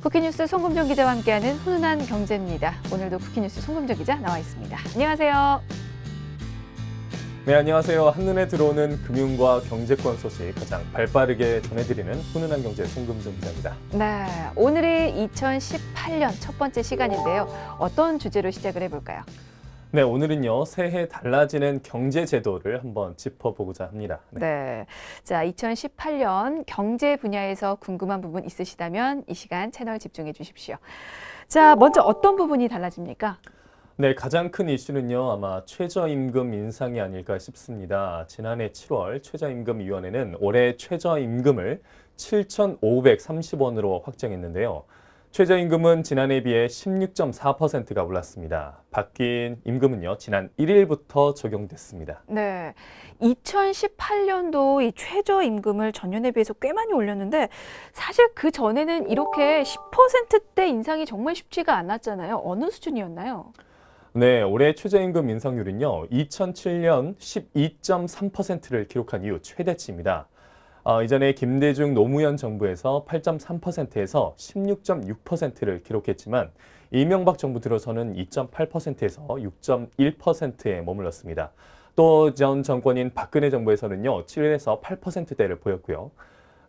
쿠키뉴스 송금정 기자와 함께하는 훈훈한 경제입니다. 오늘도 쿠키뉴스 송금정 기자 나와 있습니다. 안녕하세요. 네, 안녕하세요. 한눈에 들어오는 금융과 경제권 소식 가장 발빠르게 전해드리는 훈훈한 경제 송금정 기자입니다. 네, 오늘이 2018년 첫 번째 시간인데요. 어떤 주제로 시작을 해볼까요? 네, 오늘은요. 새해 달라지는 경제 제도를 한번 짚어보고자 합니다. 네. 자, 2018년 경제 분야에서 궁금한 부분 있으시다면 이 시간 채널 집중해 주십시오. 자, 먼저 어떤 부분이 달라집니까? 네, 가장 큰 이슈는요. 아마 최저임금 인상이 아닐까 싶습니다. 지난해 7월 최저임금위원회는 올해 최저임금을 7,530원으로 확정했는데요. 최저임금은 지난해에 비해 16.4%가 올랐습니다. 바뀐 임금은요, 지난 1일부터 적용됐습니다. 네, 2018년도 이 최저임금을 전년에 비해서 꽤 많이 올렸는데 사실 그 전에는 이렇게 10%대 인상이 정말 쉽지가 않았잖아요. 어느 수준이었나요? 네, 올해 최저임금 인상률은요, 2007년 12.3%를 기록한 이후 최대치입니다. 이전에 김대중 노무현 정부에서 8.3%에서 16.6%를 기록했지만 이명박 정부 들어서는 2.8%에서 6.1%에 머물렀습니다. 또 전 정권인 박근혜 정부에서는요, 7에서 8%대를 보였고요.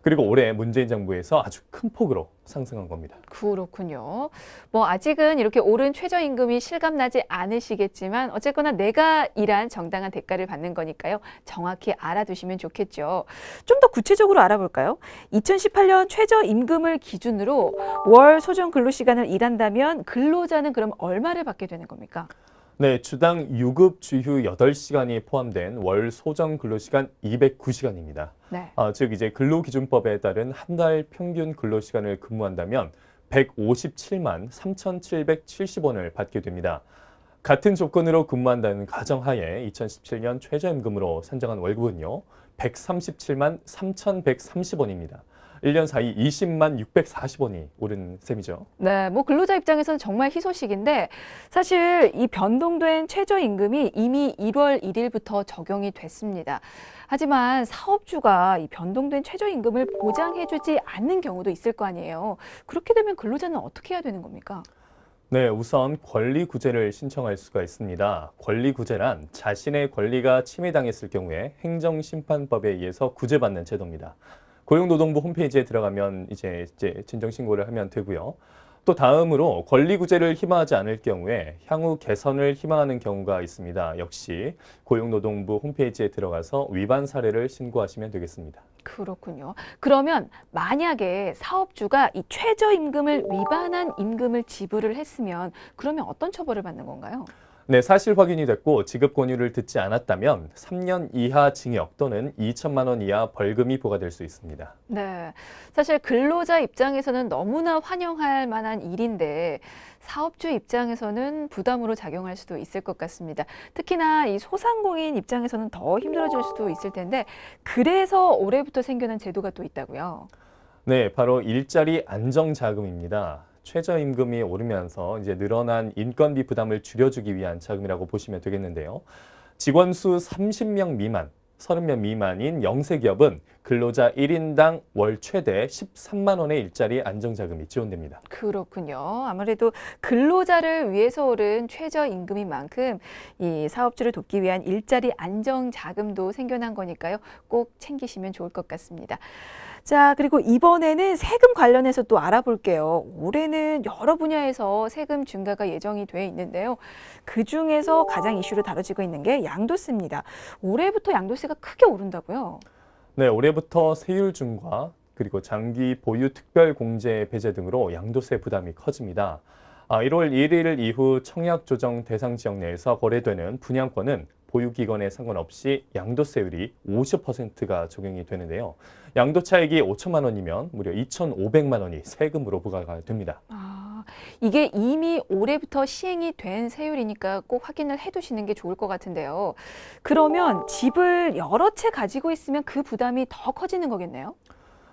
그리고 올해 문재인 정부에서 아주 큰 폭으로 상승한 겁니다. 그렇군요. 뭐 아직은 이렇게 오른 최저임금이 실감나지 않으시겠지만 어쨌거나 내가 일한 정당한 대가를 받는 거니까요. 정확히 알아두시면 좋겠죠. 좀 더 구체적으로 알아볼까요? 2018년 최저임금을 기준으로 월 소정 근로시간을 일한다면 근로자는 그럼 얼마를 받게 되는 겁니까? 네, 주당 유급 주휴 8시간이 포함된 월 소정 근로시간 209시간입니다. 네. 즉 이제 근로기준법에 따른 한 달 평균 근로시간을 근무한다면 157만 3,770원을 받게 됩니다. 같은 조건으로 근무한다는 가정하에 2017년 최저임금으로 산정한 월급은요, 137만 3,130원입니다. 1년 사이 20만 640원이 오른 셈이죠. 네, 뭐 근로자 입장에서는 정말 희소식인데 사실 이 변동된 최저임금이 이미 1월 1일부터 적용이 됐습니다. 하지만 사업주가 이 변동된 최저임금을 보장해주지 않는 경우도 있을 거 아니에요. 그렇게 되면 근로자는 어떻게 해야 되는 겁니까? 네, 우선 권리구제를 신청할 수가 있습니다. 권리구제란 자신의 권리가 침해당했을 경우에 행정심판법에 의해서 구제받는 제도입니다. 고용노동부 홈페이지에 들어가면 이제 진정신고를 하면 되고요. 또 다음으로 권리구제를 희망하지 않을 경우에 향후 개선을 희망하는 경우가 있습니다. 역시 고용노동부 홈페이지에 들어가서 위반 사례를 신고하시면 되겠습니다. 그렇군요. 그러면 만약에 사업주가 이 최저임금을 위반한 임금을 지불을 했으면 그러면 어떤 처벌을 받는 건가요? 네, 사실 확인이 됐고 지급 권유를 듣지 않았다면 3년 이하 징역 또는 2천만 원 이하 벌금이 부과될 수 있습니다. 네, 사실 근로자 입장에서는 너무나 환영할 만한 일인데 사업주 입장에서는 부담으로 작용할 수도 있을 것 같습니다. 특히나 이 소상공인 입장에서는 더 힘들어질 수도 있을 텐데 그래서 올해부터 생겨난 제도가 또 있다고요? 네, 바로 일자리 안정자금입니다. 최저임금이 오르면서 이제 늘어난 인건비 부담을 줄여주기 위한 자금이라고 보시면 되겠는데요. 직원 수 30명 미만, 30명 미만인 영세기업은 근로자 1인당 월 최대 13만 원의 일자리 안정자금이 지원됩니다. 그렇군요. 아무래도 근로자를 위해서 오른 최저임금인 만큼 이 사업주를 돕기 위한 일자리 안정자금도 생겨난 거니까요. 꼭 챙기시면 좋을 것 같습니다. 자, 그리고 이번에는 세금 관련해서 또 알아볼게요. 올해는 여러 분야에서 세금 증가가 예정이 돼 있는데요. 그중에서 가장 이슈로 다뤄지고 있는 게 양도세입니다. 올해부터 양도세가 크게 오른다고요? 네, 올해부터 세율 중과 그리고 장기 보유 특별 공제 배제 등으로 양도세 부담이 커집니다. 1월 1일 이후 청약 조정 대상 지역 내에서 거래되는 분양권은 보유기간에 상관없이 양도세율이 50%가 적용이 되는데요. 양도 차익이 5천만 원이면 무려 2,500만 원이 세금으로 부과가 됩니다. 이게 이미 올해부터 시행이 된 세율이니까 꼭 확인을 해두시는 게 좋을 것 같은데요. 그러면 집을 여러 채 가지고 있으면 그 부담이 더 커지는 거겠네요?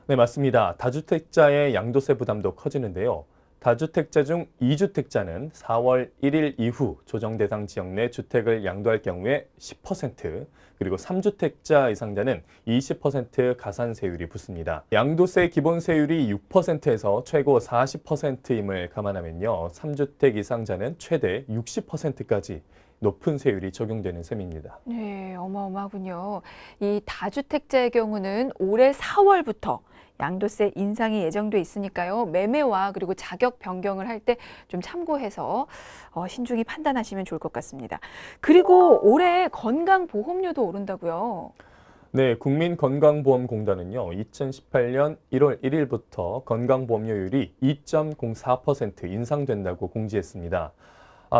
네, 맞습니다. 다주택자의 양도세 부담도 커지는데요. 다주택자 중 2주택자는 4월 1일 이후 조정 대상 지역 내 주택을 양도할 경우에 10%, 그리고 3주택자 이상자는 20% 가산세율이 붙습니다. 양도세 기본세율이 6%에서 최고 40%임을 감안하면요. 3주택 이상자는 최대 60%까지 높은 세율이 적용되는 셈입니다. 네, 어마어마하군요. 이 다주택자의 경우는 올해 4월부터 양도세 인상이 예정돼 있으니까요. 매매와 그리고 자격 변경을 할 때 좀 참고해서 신중히 판단하시면 좋을 것 같습니다. 그리고 올해 건강보험료도 오른다고요. 네, 국민건강보험공단은요, 2018년 1월 1일부터 건강보험료율이 2.04% 인상된다고 공지했습니다.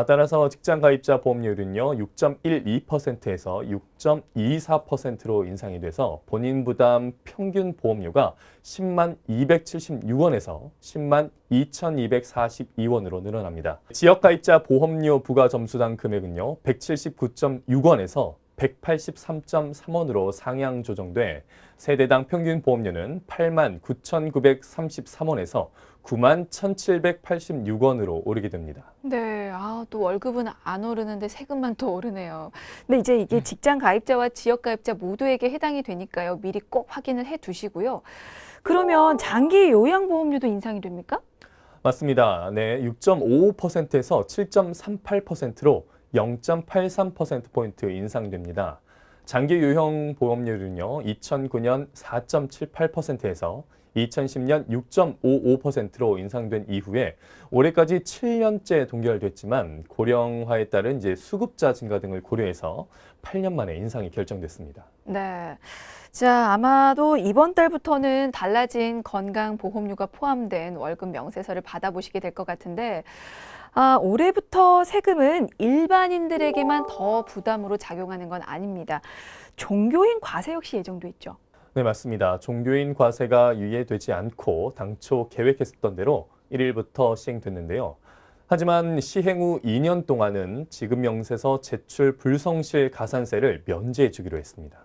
따라서 직장가입자 보험료율은요, 6.12%에서 6.24%로 인상이 돼서 본인 부담 평균 보험료가 10만 276원에서 10만 2,242원으로 늘어납니다. 지역가입자 보험료 부과 점수당 금액은요, 179.6원에서 183.3원으로 상향 조정돼 세대당 평균 보험료는 8만 9,933원에서 9만 1,786원으로 오르게 됩니다. 네, 또 월급은 안 오르는데 세금만 더 오르네요. 근데 이제 이게 직장 가입자와 지역 가입자 모두에게 해당이 되니까요. 미리 꼭 확인을 해 두시고요. 그러면 장기 요양보험료도 인상이 됩니까? 맞습니다. 네, 6.55%에서 7.38%로 0.83%포인트 인상됩니다. 장기 유형 보험료는요, 2009년 4.78%에서 2010년 6.55%로 인상된 이후에 올해까지 7년째 동결됐지만 고령화에 따른 이제 수급자 증가 등을 고려해서 8년 만에 인상이 결정됐습니다. 네. 자, 아마도 이번 달부터는 달라진 건강보험료가 포함된 월급 명세서를 받아보시게 될 것 같은데, 올해부터 세금은 일반인들에게만 더 부담으로 작용하는 건 아닙니다. 종교인 과세 역시 예정돼 있죠. 네, 맞습니다. 종교인 과세가 유예되지 않고 당초 계획했었던 대로 1일부터 시행됐는데요. 하지만 시행 후 2년 동안은 지급 명세서 제출 불성실 가산세를 면제해 주기로 했습니다.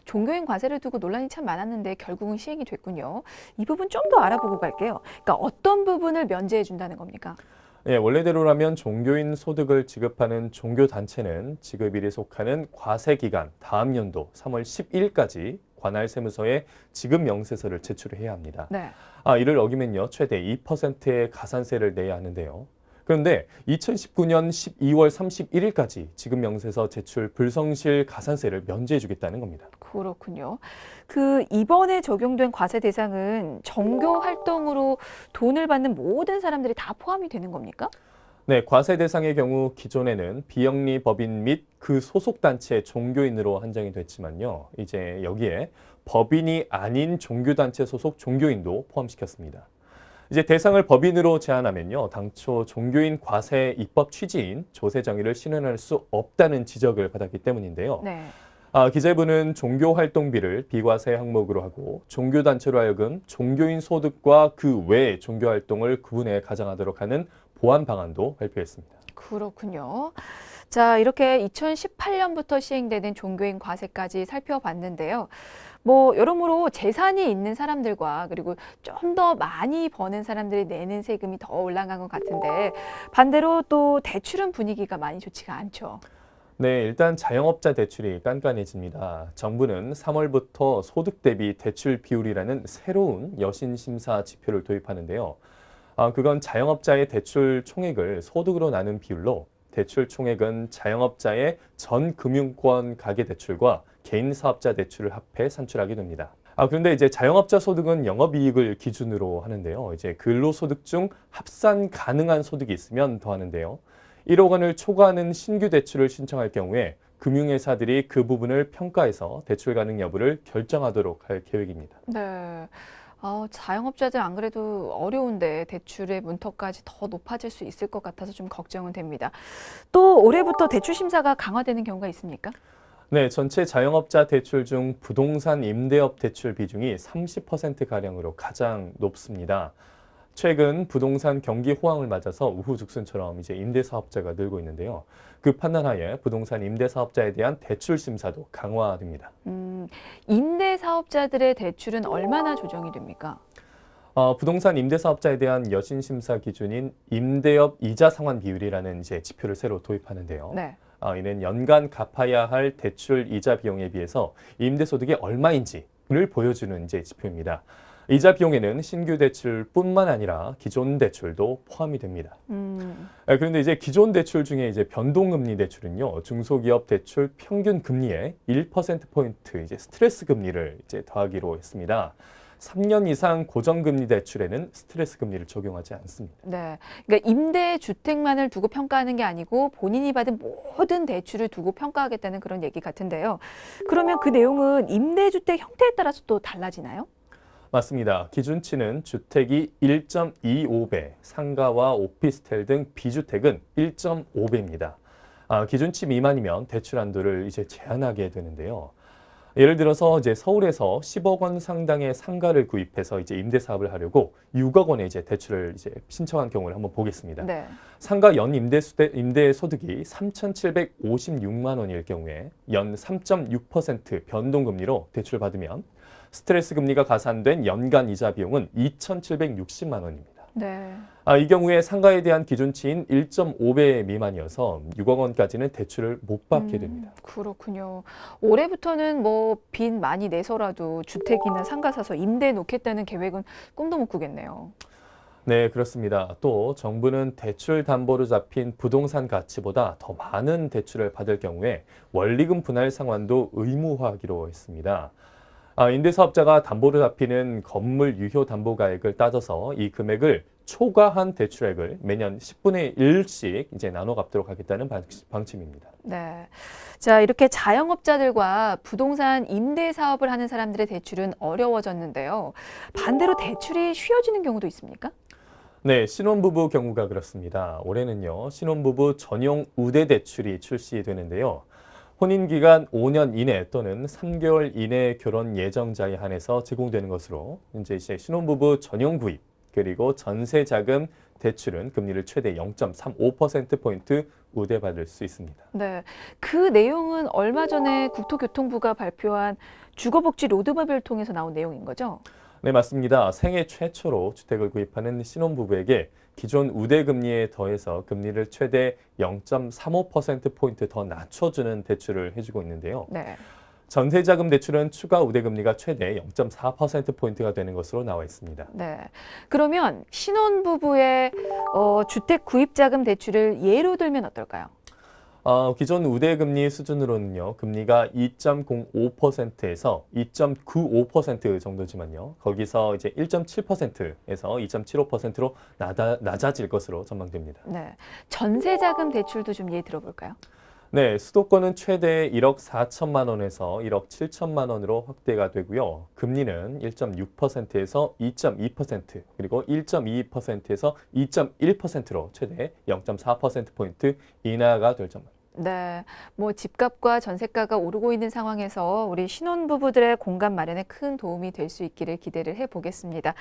종교인 과세를 두고 논란이 참 많았는데 결국은 시행이 됐군요. 이 부분 좀 더 알아보고 갈게요. 그러니까 어떤 부분을 면제해 준다는 겁니까? 네, 원래대로라면 종교인 소득을 지급하는 종교단체는 지급일에 속하는 과세기간 다음 연도 3월 10일까지 관할 세무서에 지급 명세서를 제출해야 합니다. 네. 이를 어기면요, 최대 2%의 가산세를 내야 하는데요. 그런데 2019년 12월 31일까지 지급 명세서 제출 불성실 가산세를 면제해 주겠다는 겁니다. 그렇군요. 이번에 적용된 과세 대상은 종교 활동으로 돈을 받는 모든 사람들이 다 포함이 되는 겁니까? 네, 과세 대상의 경우 기존에는 비영리 법인 및 그 소속 단체 종교인으로 한정이 됐지만요. 이제 여기에 법인이 아닌 종교단체 소속 종교인도 포함시켰습니다. 이제 대상을 법인으로 제한하면요. 당초 종교인 과세 입법 취지인 조세 정의를 실현할 수 없다는 지적을 받았기 때문인데요. 네. 기재부는 종교활동비를 비과세 항목으로 하고 종교단체로 하여금 종교인 소득과 그 외 종교활동을 구분해 가정하도록 하는 보완 방안도 발표했습니다. 그렇군요. 자, 이렇게 2018년부터 시행되는 종교인 과세까지 살펴봤는데요. 여러모로 재산이 있는 사람들과 그리고 좀 더 많이 버는 사람들이 내는 세금이 더 올라간 것 같은데 반대로 또 대출은 분위기가 많이 좋지가 않죠. 네, 일단 자영업자 대출이 깐깐해집니다. 정부는 3월부터 소득 대비 대출 비율이라는 새로운 여신 심사 지표를 도입하는데요. 그건 자영업자의 대출 총액을 소득으로 나눈 비율로 대출 총액은 자영업자의 전 금융권 가계대출과 개인 사업자 대출을 합해 산출하게 됩니다. 그런데 이제 자영업자 소득은 영업이익을 기준으로 하는데요. 이제 근로소득 중 합산 가능한 소득이 있으면 더하는데요. 1억 원을 초과하는 신규 대출을 신청할 경우에 금융회사들이 그 부분을 평가해서 대출 가능 여부를 결정하도록 할 계획입니다. 네. 자영업자들 안 그래도 어려운데 대출의 문턱까지 더 높아질 수 있을 것 같아서 좀 걱정은 됩니다. 또 올해부터 대출 심사가 강화되는 경우가 있습니까? 네, 전체 자영업자 대출 중 부동산 임대업 대출 비중이 30%가량으로 가장 높습니다. 최근 부동산 경기 호황을 맞아서 우후죽순처럼 이제 임대사업자가 늘고 있는데요. 그 판단하에 부동산 임대사업자에 대한 대출 심사도 강화됩니다. 임대 사업자들의 대출은 얼마나 조정이 됩니까? 부동산 임대사업자에 대한 여신심사 기준인 임대업 이자 상환 비율이라는 이제 지표를 새로 도입하는데요. 네. 이는 연간 갚아야 할 대출 이자 비용에 비해서 임대소득이 얼마인지를 보여주는 이제 지표입니다. 이자 비용에는 신규 대출뿐만 아니라 기존 대출도 포함이 됩니다. 그런데 이제 기존 대출 중에 이제 변동금리 대출은요, 중소기업 대출 평균 금리의 1%포인트 이제 스트레스 금리를 이제 더하기로 했습니다. 3년 이상 고정금리 대출에는 스트레스 금리를 적용하지 않습니다. 네. 그러니까 임대 주택만을 두고 평가하는 게 아니고 본인이 받은 모든 대출을 두고 평가하겠다는 그런 얘기 같은데요. 그러면 그 내용은 임대주택 형태에 따라서 또 달라지나요? 맞습니다. 기준치는 주택이 1.25배, 상가와 오피스텔 등 비주택은 1.5배입니다. 기준치 미만이면 대출 한도를 이제 제한하게 되는데요. 예를 들어서 이제 서울에서 10억 원 상당의 상가를 구입해서 이제 임대 사업을 하려고 6억 원의 이제 대출을 이제 신청한 경우를 한번 보겠습니다. 네. 상가 연 임대 소득이 3,756만 원일 경우에 연 3.6% 변동금리로 대출을 받으면 스트레스 금리가 가산된 연간 이자 비용은 2,760만 원입니다. 네. 이 경우에 상가에 대한 기준치인 1.5배 미만이어서 6억 원까지는 대출을 못 받게 됩니다. 그렇군요. 올해부터는 뭐 빚 많이 내서라도 주택이나 상가 사서 임대해 놓겠다는 계획은 꿈도 못 꾸겠네요. 네, 그렇습니다. 또 정부는 대출 담보로 잡힌 부동산 가치보다 더 많은 대출을 받을 경우에 원리금 분할 상환도 의무화하기로 했습니다. 임대사업자가 담보로 잡히는 건물 유효 담보가액을 따져서 이 금액을 초과한 대출액을 매년 10분의 1씩 이제 나눠 갚도록 하겠다는 방침입니다. 네. 자, 이렇게 자영업자들과 부동산 임대 사업을 하는 사람들의 대출은 어려워졌는데요. 반대로 대출이 쉬워지는 경우도 있습니까? 네, 신혼부부 경우가 그렇습니다. 올해는요, 신혼부부 전용 우대 대출이 출시되는데요. 혼인기간 5년 이내 또는 3개월 이내 결혼 예정자에 한해서 제공되는 것으로 이제 신혼부부 전용 구입 그리고 전세자금 대출은 금리를 최대 0.35%포인트 우대받을 수 있습니다. 네. 그 내용은 얼마 전에 국토교통부가 발표한 주거복지 로드맵을 통해서 나온 내용인 거죠? 네, 맞습니다. 생애 최초로 주택을 구입하는 신혼부부에게 기존 우대금리에 더해서 금리를 최대 0.35%포인트 더 낮춰주는 대출을 해주고 있는데요. 네. 전세자금 대출은 추가 우대금리가 최대 0.4%포인트가 되는 것으로 나와 있습니다. 네. 그러면 신혼부부의 주택 구입자금 대출을 예로 들면 어떨까요? 기존 우대금리 수준으로는요, 금리가 2.05%에서 2.95% 정도지만요, 거기서 이제 1.7%에서 2.75%로 낮아질 것으로 전망됩니다. 네. 전세자금 대출도 좀 예를 들어볼까요? 네, 수도권은 최대 1억 4천만 원에서 1억 7천만 원으로 확대가 되고요. 금리는 1.6%에서 2.2%, 그리고 1.22%에서 2.1%로 최대 0.4%포인트 인하가 될 전망입니다. 네, 뭐 집값과 전세가가 오르고 있는 상황에서 우리 신혼부부들의 공간 마련에 큰 도움이 될 수 있기를 기대를 해보겠습니다.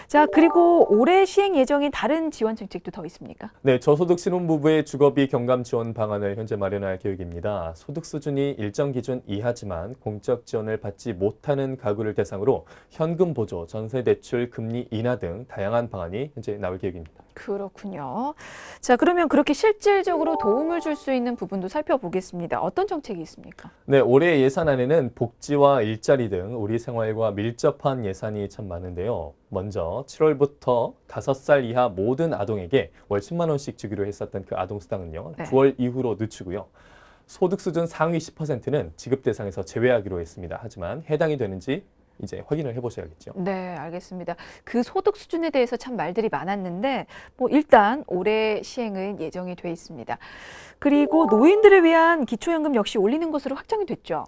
자, 그리고 올해 시행 예정인 다른 지원 정책도 더 있습니까? 네, 저소득 신혼부부의 주거비 경감 지원 방안을 현재 마련할 계획입니다. 소득 수준이 일정 기준 이하지만 공적 지원을 받지 못하는 가구를 대상으로 현금 보조, 전세 대출 금리 인하 등 다양한 방안이 현재 나올 계획입니다. 그렇군요. 자, 그러면 그렇게 실질적으로 도움을 줄 수 있는 부분도 살펴보겠습니다. 어떤 정책이 있습니까? 네, 올해 예산안에는 복지와 일자리 등 우리 생활과 밀접한 예산이 참 많은데요. 먼저 7월부터 5살 이하 모든 아동에게 월 10만 원씩 주기로 했었던 그 아동수당은요, 네. 9월 이후로 늦추고요. 소득 수준 상위 10%는 지급 대상에서 제외하기로 했습니다. 하지만 해당이 되는지 이제 확인을 해보셔야겠죠. 네, 알겠습니다. 그 소득 수준에 대해서 참 말들이 많았는데 뭐 일단 올해 시행은 예정이 돼 있습니다. 그리고 노인들을 위한 기초연금 역시 올리는 것으로 확정이 됐죠.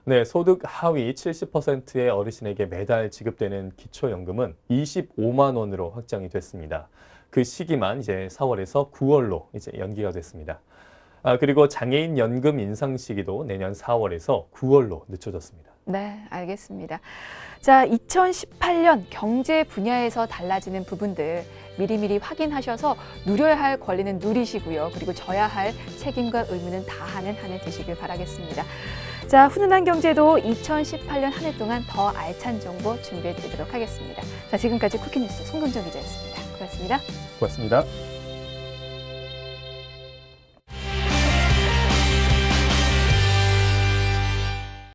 네, 소득 하위 70%의 어르신에게 매달 지급되는 기초연금은 25만 원으로 확정이 됐습니다. 그 시기만 이제 4월에서 9월로 이제 연기가 됐습니다. 그리고 장애인 연금 인상 시기도 내년 4월에서 9월로 늦춰졌습니다. 네, 알겠습니다. 자, 2018년 경제 분야에서 달라지는 부분들 미리미리 확인하셔서 누려야 할 권리는 누리시고요. 그리고 져야 할 책임과 의무는 다하는 한 해 되시길 바라겠습니다. 자, 훈훈한 경제도 2018년 한 해 동안 더 알찬 정보 준비해 드리도록 하겠습니다. 자, 지금까지 쿠키뉴스 송금정 기자였습니다. 고맙습니다. 고맙습니다.